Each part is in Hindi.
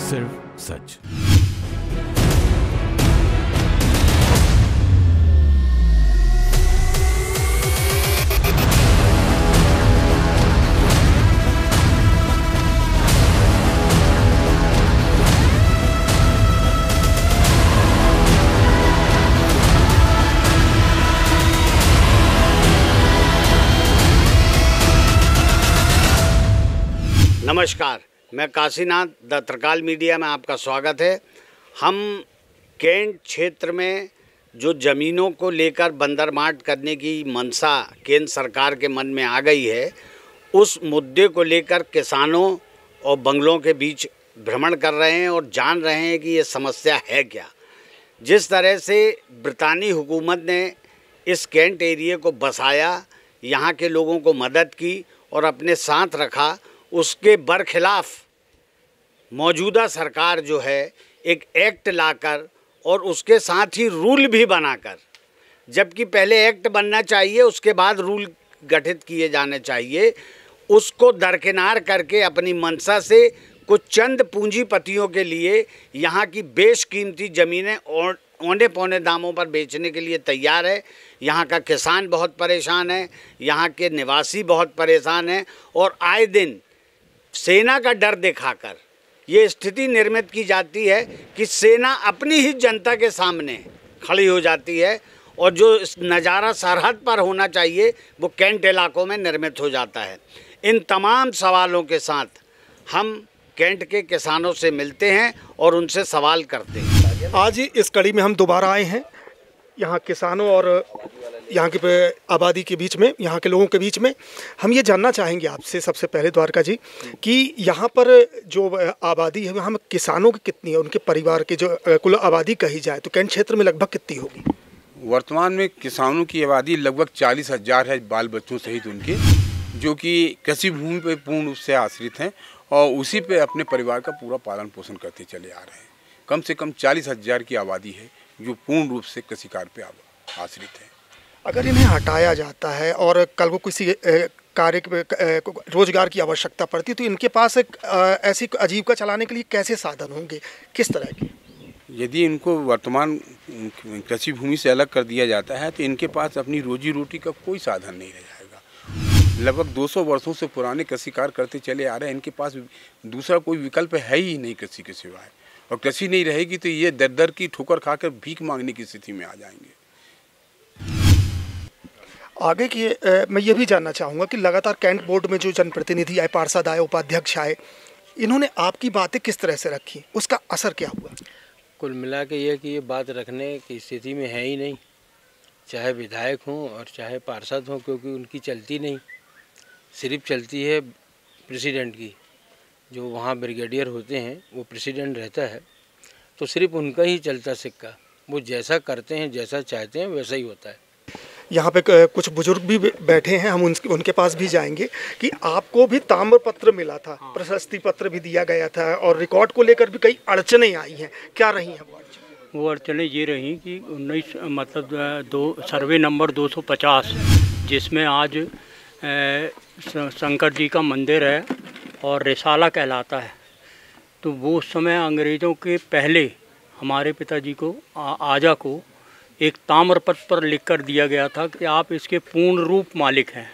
सिर्फ सच। नमस्कार, मैं काशीनाथ द त्रिकाल मीडिया में आपका स्वागत है। हम कैंट क्षेत्र में जो ज़मीनों को लेकर बंदरमाट करने की मंशा केंद्र सरकार के मन में आ गई है, उस मुद्दे को लेकर किसानों और बंगलों के बीच भ्रमण कर रहे हैं और जान रहे हैं कि ये समस्या है क्या। जिस तरह से ब्रितानी हुकूमत ने इस कैंट एरिया को बसाया, यहाँ के लोगों को मदद की और अपने साथ रखा, उसके बरखिलाफ़ मौजूदा सरकार जो है एक एक्ट लाकर और उसके साथ ही रूल भी बनाकर, जबकि पहले एक्ट बनना चाहिए उसके बाद रूल गठित किए जाने चाहिए, उसको दरकिनार करके अपनी मंशा से कुछ चंद पूंजीपतियों के लिए यहाँ की बेशकीमती ज़मीनें औने पौने दामों पर बेचने के लिए तैयार है। यहाँ का किसान बहुत परेशान है, यहाँ के निवासी बहुत परेशान हैं और आए दिन सेना का डर दिखाकर ये स्थिति निर्मित की जाती है कि सेना अपनी ही जनता के सामने खड़ी हो जाती है और जो नज़ारा सरहद पर होना चाहिए वो कैंट इलाकों में निर्मित हो जाता है। इन तमाम सवालों के साथ हम कैंट के किसानों से मिलते हैं और उनसे सवाल करते हैं। आज इस कड़ी में हम दोबारा आए हैं यहाँ किसानों और यहाँ की आबादी के बीच में, यहाँ के लोगों के बीच में। हम ये जानना चाहेंगे आपसे सबसे पहले द्वारका जी कि यहाँ पर जो आबादी है वहाँ किसानों की कितनी है, उनके परिवार की जो कुल आबादी कही जाए तो कैंट क्षेत्र में लगभग कितनी होगी? वर्तमान में किसानों की आबादी लगभग 40,000 है, बाल बच्चों सहित उनके, जो कि कृषि भूमि पर पूर्ण रूप से आश्रित हैं और उसी पे अपने परिवार का पूरा पालन पोषण करते चले आ रहे हैं। कम से कम 40,000 की आबादी है जो पूर्ण रूप से कृषि कार्य पे आश्रित है। अगर इन्हें हटाया जाता है और कल को किसी कार्य रोजगार की आवश्यकता पड़ती तो इनके पास ऐसी आजीविका चलाने के लिए कैसे साधन होंगे, किस तरह के? यदि इनको वर्तमान कृषि भूमि से अलग कर दिया जाता है तो इनके पास अपनी रोजी रोटी का कोई साधन नहीं रह जाएगा। लगभग 200 वर्षों से पुराने कृषि कार्य करते चले आ रहे हैं, इनके पास दूसरा कोई विकल्प है ही नहीं कृषि के सिवाय। और कृषि नहीं रहेगी तो ये दर दर की ठोकर खाकर भीख मांगने की स्थिति में आ जाएंगे। आगे की मैं ये भी जानना चाहूँगा कि लगातार कैंट बोर्ड में जो जनप्रतिनिधि आए, पार्षद आए, उपाध्यक्ष आए, इन्होंने आपकी बातें किस तरह से रखी, उसका असर क्या हुआ? कुल मिला के ये कि ये बात रखने की स्थिति में है ही नहीं, चाहे विधायक हों और चाहे पार्षद हों, क्योंकि उनकी चलती नहीं, सिर्फ चलती है प्रेसिडेंट की। जो वहाँ ब्रिगेडियर होते हैं वो प्रेसिडेंट रहता है, तो सिर्फ उनका ही चलता सिक्का, वो जैसा करते हैं जैसा चाहते हैं वैसा ही होता है। यहाँ पे कुछ बुजुर्ग भी बैठे हैं, हम उनके पास भी जाएंगे कि आपको भी ताम्र पत्र मिला था, प्रशस्ति पत्र भी दिया गया था और रिकॉर्ड को लेकर भी कई अड़चनें आई हैं, क्या रही हैं वो अड़चनें? ये रही कि 19 सर्वे नंबर 250 जिसमें आज शंकर जी का मंदिर है और रिसाला कहलाता है, तो वो उस समय अंग्रेज़ों के पहले हमारे पिताजी को आजा को एक ताम्रपत्र पर लिख कर दिया गया था कि आप इसके पूर्ण रूप मालिक हैं।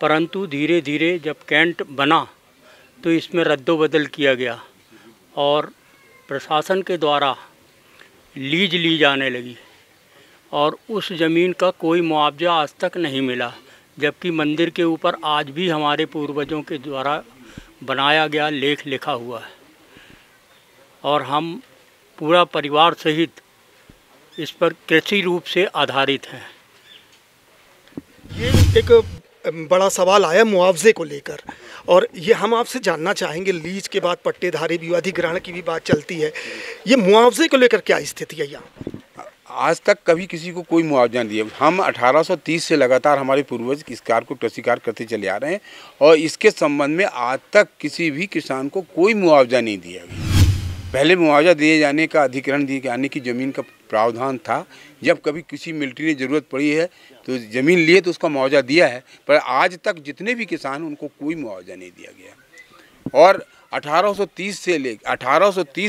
परंतु धीरे धीरे जब कैंट बना तो इसमें रद्दोबदल किया गया और प्रशासन के द्वारा लीज ली जाने लगी और उस ज़मीन का कोई मुआवजा आज तक नहीं मिला, जबकि मंदिर के ऊपर आज भी हमारे पूर्वजों के द्वारा बनाया गया लेख लिखा हुआ है और हम पूरा परिवार सहित इस पर कृषि रूप से आधारित हैं। ये एक बड़ा सवाल आया मुआवजे को लेकर और ये हम आपसे जानना चाहेंगे, लीज के बाद पट्टेधारी भी, अधिग्रहण की भी बात चलती है, ये मुआवजे को लेकर क्या स्थिति है यहाँ? आज तक कभी किसी को कोई मुआवजा नहीं दिया। हम 1830 से लगातार हमारे पूर्वज इस कार्य को कृषि कार्य करते चले आ रहे हैं और इसके संबंध में आज तक किसी भी किसान को कोई मुआवजा नहीं दिया गया। पहले मुआवजा दिए जाने का, अधिग्रहण दिए जाने की ज़मीन का प्रावधान था। जब कभी किसी मिलिट्री ने ज़रूरत पड़ी है तो ज़मीन लिए तो उसका मुआवजा दिया है, पर आज तक जितने भी किसान उनको कोई मुआवजा नहीं दिया गया। और 1830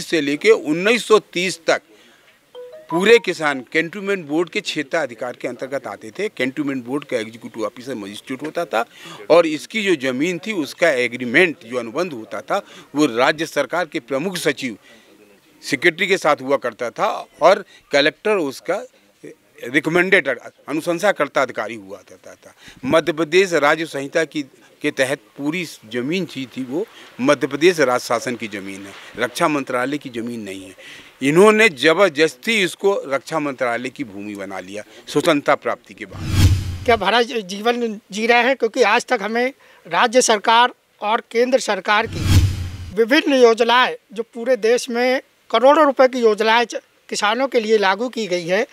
से लेके 1930 तक पूरे किसान कैंटोनमेंट बोर्ड के क्षेत्र अधिकार के अंतर्गत आते थे। कैंटोनमेंट बोर्ड का एग्जीक्यूटिव ऑफिसर मजिस्ट्रेट होता था और इसकी जो ज़मीन थी उसका एग्रीमेंट जो अनुबंध होता था वो राज्य सरकार के प्रमुख सचिव सेक्रेटरी के साथ हुआ करता था और कलेक्टर उसका रिकमेंडेड अनुशंसाकर्ता अधिकारी हुआ करता था। मध्य प्रदेश राज्य संहिता के तहत पूरी ज़मीन थी वो मध्य प्रदेश राज्य शासन की ज़मीन है, रक्षा मंत्रालय की ज़मीन नहीं है। इन्होंने ज़बरदस्ती इसको रक्षा मंत्रालय की भूमि बना लिया स्वतंत्रता प्राप्ति के बाद। क्या भरा जीवन जी रहे हैं, क्योंकि आज तक हमें राज्य सरकार और केंद्र सरकार की विभिन्न योजनाएं जो पूरे देश में करोड़ों रुपए की योजनाएं किसानों के लिए लागू की गई है,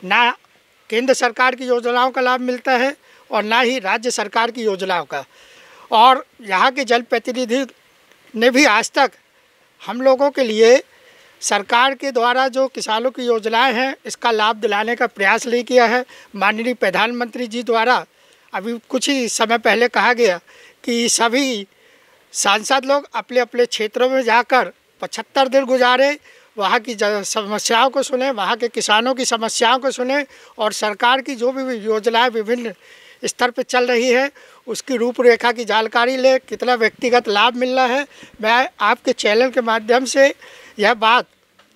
ना केंद्र सरकार की योजनाओं का लाभ मिलता है और ना ही राज्य सरकार की योजनाओं का। और यहाँ के जनप्रतिनिधि ने भी आज तक हम लोगों के लिए सरकार के द्वारा जो किसानों की योजनाएं हैं इसका लाभ दिलाने का प्रयास नहीं किया है। माननीय प्रधानमंत्री जी द्वारा अभी कुछ ही समय पहले कहा गया कि सभी सांसद लोग अपने अपने क्षेत्रों में जाकर 75 दिन गुजारे, वहाँ की समस्याओं को सुने, वहाँ के किसानों की समस्याओं को सुने और सरकार की जो भी योजनाएं विभिन्न स्तर पर चल रही है उसकी रूपरेखा की जानकारी ले, कितना व्यक्तिगत लाभ मिल रहा है। मैं आपके चैनल के माध्यम से यह बात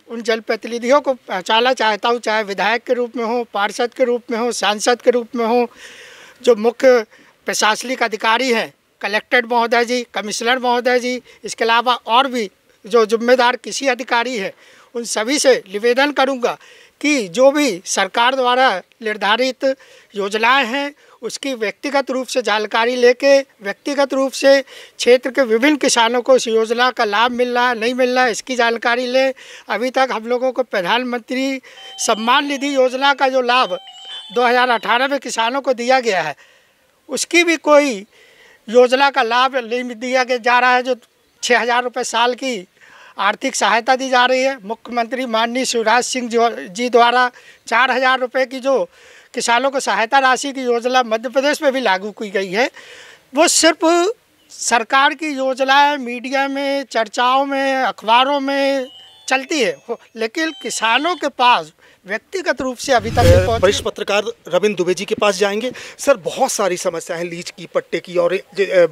उन जनप्रतिनिधियों को पहुँचाना चाहता हूँ, चाहे विधायक के रूप में हो, पार्षद के रूप में हो, सांसद के रूप में हो, जो मुख्य प्रशासनिक अधिकारी हैं, कलेक्टर महोदय जी, कमिश्नर महोदय जी, इसके अलावा और भी जो जिम्मेदार कृषि अधिकारी हैं, उन सभी से निवेदन करूंगा कि जो भी सरकार द्वारा निर्धारित योजनाएं हैं उसकी व्यक्तिगत रूप से जानकारी लेके व्यक्तिगत रूप से क्षेत्र के विभिन्न किसानों को इस योजना का लाभ मिल रहा है नहीं मिल रहा है इसकी जानकारी ले। अभी तक हम लोगों को प्रधानमंत्री सम्मान निधि योजना का जो लाभ 2018 में किसानों को दिया गया है उसकी भी कोई योजना का लाभ नहीं दिया जा रहा है। जो 6,000 रुपये साल की आर्थिक सहायता दी जा रही है, मुख्यमंत्री माननीय शिवराज सिंह जी द्वारा 4,000 रुपये की जो किसानों को सहायता राशि की योजना मध्य प्रदेश में भी लागू की गई है, वो सिर्फ सरकार की योजनाएं मीडिया में, चर्चाओं में, अखबारों में चलती है, लेकिन किसानों के पास व्यक्तिगत रूप से अभी तक नहीं पहुंची। वरिष्ठ पत्रकार रविंद्र दुबे जी के पास जाएंगे। सर, बहुत सारी समस्या है लीज की, पट्टे की और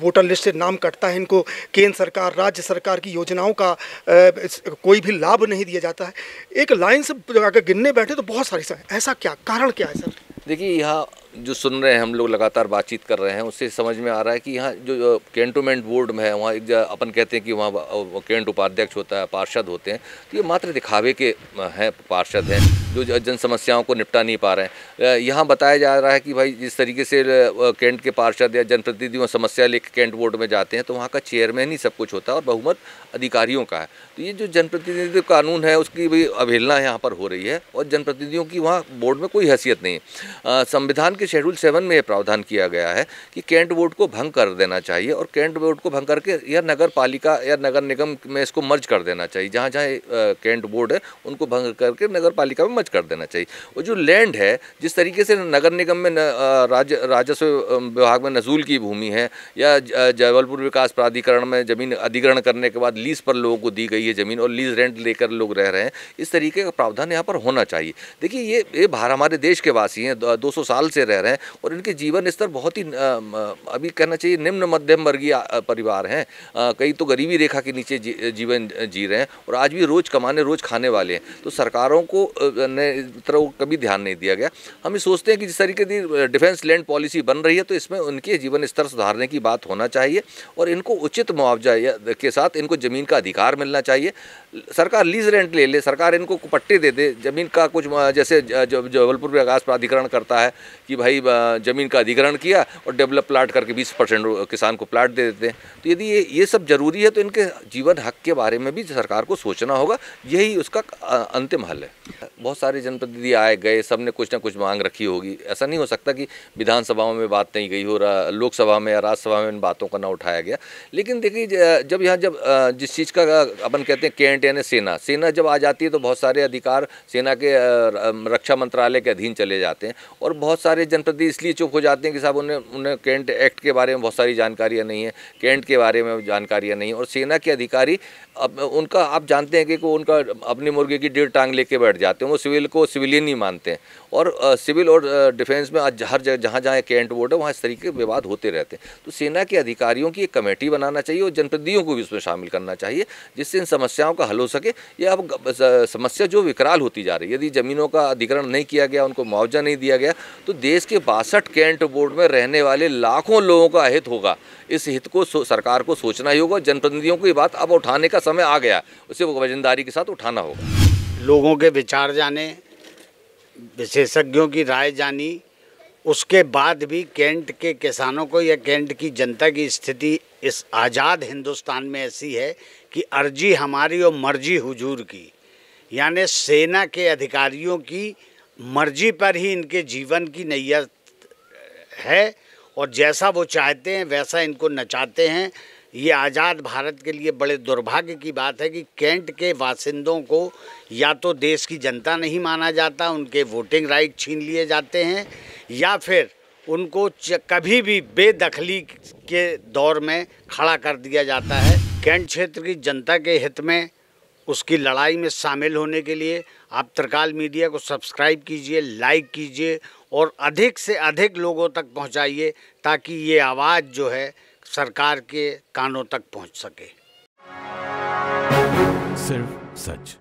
वोटर लिस्ट से नाम कटता है इनको, केंद्र सरकार राज्य सरकार की योजनाओं का कोई भी लाभ नहीं दिया जाता है। एक लाइन से अगर गिनने बैठे तो बहुत सारी समस्या, ऐसा क्या कारण क्या है सर? देखिए, यहाँ जो सुन रहे हैं हम लोग लगातार बातचीत कर रहे हैं उससे समझ में आ रहा है कि यहाँ जो कैंटोनमेंट बोर्ड में है वहाँ एक अपन कहते हैं कि वहाँ कैंट उपाध्यक्ष होता है, पार्षद होते हैं, तो ये मात्र दिखावे के हैं पार्षद हैं जो जन समस्याओं को निपटा नहीं पा रहे हैं। यहाँ बताया जा रहा है कि भाई जिस तरीके से कैंट के पार्षद या जनप्रतिनिधि वहाँ समस्या लेकर कैंट बोर्ड में जाते हैं तो वहाँ का चेयरमैन ही सब कुछ होता है और बहुमत अधिकारियों का है। तो ये जो जनप्रतिनिधि कानून है उसकी भी अवहेलना यहाँ पर हो रही है और जनप्रतिनिधियों की वहाँ बोर्ड में कोई हैसियत नहीं है। संविधान के शेड्यूल 7 में ये प्रावधान किया गया है कि कैंट बोर्ड को भंग कर देना चाहिए और कैंट बोर्ड को भंग करके या नगर पालिका या नगर निगम में इसको मर्ज कर देना चाहिए। जहाँ जहाँ कैंट बोर्ड है उनको भंग करके नगर पालिका में मर्ज कर देना चाहिए। और जो लैंड है, जिस तरीके से नगर निगम में राजस्व विभाग में नजूल की भूमि है या जबलपुर विकास प्राधिकरण में जमीन अधिग्रहण करने के बाद लीज पर लोगों को दी गई है ज़मीन और लीज रेंट लेकर लोग रह रहे हैं, इस तरीके का प्रावधान यहाँ पर होना चाहिए। देखिए, ये बाहर हमारे देश के वासी हैं, 200 साल से रह रहे हैं और इनके जीवन स्तर बहुत ही अभी कहना चाहिए निम्न मध्यम वर्गीय परिवार हैं। कई तो गरीबी रेखा के नीचे जीवन जी रहे हैं और आज भी रोज़ कमाने रोज़ खाने वाले हैं। तो सरकारों को तरफ कभी ध्यान नहीं दिया गया। हम ये सोचते हैं कि जिस तरीके की डिफेंस लैंड पॉलिसी बन रही है तो इसमें उनके जीवन स्तर सुधारने की बात होना चाहिए और इनको उचित मुआवजा के साथ इनको ज़मीन का अधिकार मिलना चाहिए। सरकार लीज रेंट ले ले, सरकार इनको पट्टे दे दे ज़मीन का, कुछ जैसे जबलपुर विकास प्राधिकरण करता है कि भाई ज़मीन का अधिग्रहण किया और डेवलप प्लाट करके 20% किसान को प्लाट दे देते हैं। तो यदि ये सब जरूरी है तो इनके जीवन हक के बारे में भी सरकार को सोचना होगा, यही उसका अंतिम हल है। बहुत सारे जनप्रतिनिधि आए गए, सब ने कुछ ना कुछ मांग रखी होगी। ऐसा नहीं हो सकता कि विधानसभाओं में बात नहीं गई हो, लोकसभा में या राज्यसभा में इन बातों का ना उठाया गया। लेकिन देखिए, जब जिस चीज़ का अपन कहते हैं कैंट यानी सेना जब आ जाती है तो बहुत सारे अधिकार सेना के रक्षा मंत्रालय के अधीन चले जाते हैं और बहुत सारे जनप्रतिनिधि इसलिए चुप हो जाते हैं कि साहब उन्हें कैंट एक्ट के बारे में बहुत सारी जानकारियाँ नहीं है, कैंट के बारे में जानकारियाँ नहीं, और सेना के अधिकारी अब उनका आप जानते हैं कि उनका अपनी मुर्गे की 1.5 टांग लेके बैठ जाते हैं, वो सिविल को सिविलियन नहीं मानते हैं। और सिविल और डिफेंस में आज हर जगह जहाँ कैंट बोर्ड है वहाँ इस तरीके के विवाद होते रहते हैं। तो सेना के अधिकारियों की एक कमेटी बनाना चाहिए और जनप्रतिनिधियों को भी उसमें शामिल करना चाहिए, जिससे इन समस्याओं का हल हो सके। ये अब समस्या जो विकराल होती जा रही है, यदि ज़मीनों का अधिग्रहण नहीं किया गया, उनको मुआवजा नहीं दिया गया, तो देश के 62 कैंट बोर्ड में रहने वाले लाखों लोगों का हित होगा। इस हित को सरकार को सोचना ही होगा। जनप्रतिनिधियों को ये बात अब उठाने का समय आ गया, उसे वो वजनदारी के साथ उठाना होगा। लोगों के विचार जाने, विशेषज्ञों की राय जानी, उसके बाद भी कैंट के किसानों को या कैंट की जनता की स्थिति इस आज़ाद हिंदुस्तान में ऐसी है कि अर्जी हमारी और मर्जी हुजूर की, यानी सेना के अधिकारियों की मर्जी पर ही इनके जीवन की नैया है और जैसा वो चाहते हैं वैसा इनको नचाते हैं। ये आज़ाद भारत के लिए बड़े दुर्भाग्य की बात है कि कैंट के बासिंदों को या तो देश की जनता नहीं माना जाता, उनके वोटिंग राइट छीन लिए जाते हैं, या फिर उनको कभी भी बेदखली के दौर में खड़ा कर दिया जाता है। कैंट क्षेत्र की जनता के हित में उसकी लड़ाई में शामिल होने के लिए आप त्रिकाल मीडिया को सब्सक्राइब कीजिए, लाइक कीजिए और अधिक से अधिक लोगों तक पहुंचाइए, ताकि ये आवाज़ जो है सरकार के कानों तक पहुंच सके। सिर्फ सच।